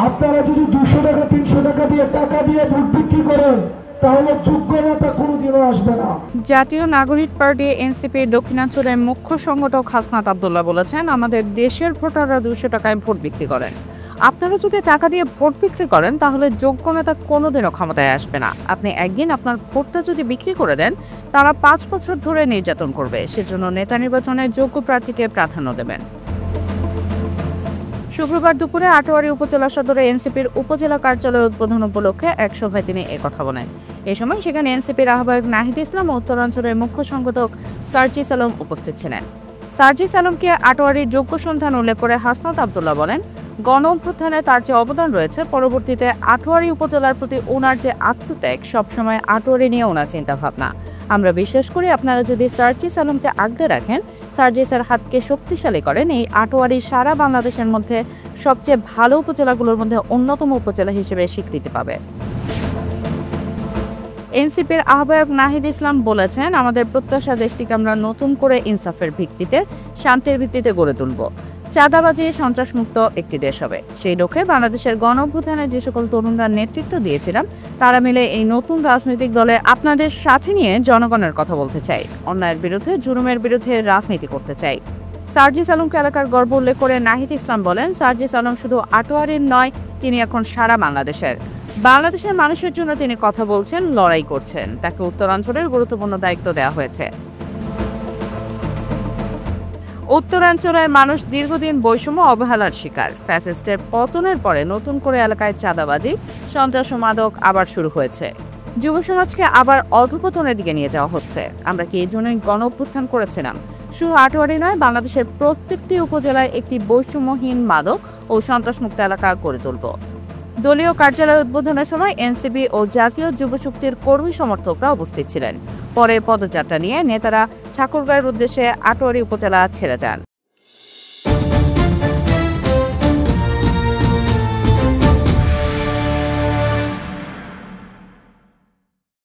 আপনারা যদি 200 টাকা 300 টাকা দিয়ে ভোট বিক্রি করেন তাহলে যোগ্য নেতা কোনোদিনও আসবে না। জাতীয় নাগরিক পার্টি এনসিপির দক্ষিণাঞ্চলের মুখ্য সংগঠক হাসনাত আব্দুল্লাহ বলেছেন, আমাদের দেশের ভোটাররা 200 টাকায় ভোট বিক্রি করেন। আপনারা যদি টাকা দিয়ে ভোট বিক্রি করেন তাহলে যোগ্য নেতা কোনোদিনও ক্ষমতায় আসবে না। আপনি একদিন আপনার ভোটটা যদি বিক্রি করে দেন, তারা 5 বছর ধরে নির্যাতন করবে। সেজন্য নেতা নির্বাচনে যোগ্য প্রার্থীকে প্রাধান্য দেবেন। শুক্রবার দুপুরে আটোয়ারী উপজেলা সদরে এনসিপির উপজেলা কার্যালয় উদ্বোধন উপলক্ষে এক সভায় তিনি একথা বলেন। এ সময় সেখানে এনসিপির আহ্বায়ক নাহিদ ইসলাম ও উত্তরাঞ্চলের মুখ্য সংগঠক সার্জিস আলম উপস্থিত ছিলেন। সার্জিস আলমকে আটোয়ারীর যোগ্য সন্ধান উল্লেখ করে হাসনাত আব্দুল্লাহ বলেন, গণ অভ্যুত্থানে তার যে অবদান রয়েছে, পরবর্তীতে আটোয়ারী উপজেলার প্রতি ওনার যে আত্মত্যাগ, সবসময় আটোয়ারী নিয়ে ওনার চিন্তাভাবনা। আমরা বিশ্বাস করি আপনারা যদি সার্জিস আলমকে আগলে রাখেন, সার্জিসের হাতকে শক্তিশালী করেন, এই আটোয়ারী সারা বাংলাদেশের মধ্যে সবচেয়ে ভালো উপজেলাগুলোর মধ্যে অন্যতম উপজেলা হিসেবে স্বীকৃতি পাবে। এনসিপির আহ্বায়ক নাহিদ ইসলাম বলেছেন, আমাদের প্রত্যাশা দেশটিকে আমরা নতুন করে ইনসাফের ভিত্তিতে, শান্তির ভিত্তিতে গড়ে তুলব। চাঁদাবাজি সন্ত্রাসমুক্ত একটি দেশ হবে। সেই লক্ষ্যে বাংলাদেশের গণ অভ্যুত্থানে যে সকল তরুণরা নেতৃত্ব দিয়েছিলাম, তারা মিলে এই নতুন রাজনৈতিক দলে আপনাদের সাথে নিয়ে জনগণের কথা বলতে চাই। অন্যায়ের বিরুদ্ধে, জুলুমের বিরুদ্ধে রাজনীতি করতে চাই। সার্জিস আলমকে এলাকার গর্ব উল্লেখ করে নাহিদ ইসলাম বলেন, সার্জিস আলম শুধু আটোয়ারীর নয়, তিনি এখন সারা বাংলাদেশের মানুষের জন্য তিনি কথা বলছেন, লড়াই করছেন। তাকে উত্তরাঞ্চলের গুরুত্বপূর্ণ দায়িত্ব দেওয়া হয়েছে। উত্তরাঞ্চলের মানুষ দীর্ঘদিন বৈষম্য অবহেলার শিকার। ফ্যাসিস্টের পতনের পরে নতুন করে এলাকায় চাঁদাবাজি, সন্ত্রাস ও মাদক আবার শুরু হয়েছে। যুব সমাজকে আবার অধঃপতনের দিকে নিয়ে যাওয়া হচ্ছে। আমরা কি এই জন্যই গণ অভ্যুত্থান করেছিলাম? শুধু আটোয়ারী নয়, বাংলাদেশের প্রত্যেকটি উপজেলায় একটি বৈষম্যহীন মাদক ও সন্ত্রাসমুক্ত এলাকা গড়ে তুলব। দলীয় কার্যালয় উদ্বোধনের সময় এনসিপি ও জাতীয় যুব শক্তির কর্মী সমর্থকরা উপস্থিত ছিলেন। পরে পদযাত্রা নিয়ে নেতারা ঠাকুরগাঁওয়ের উদ্দেশ্যে আটোয়ারী উপজেলা ছেড়ে যান।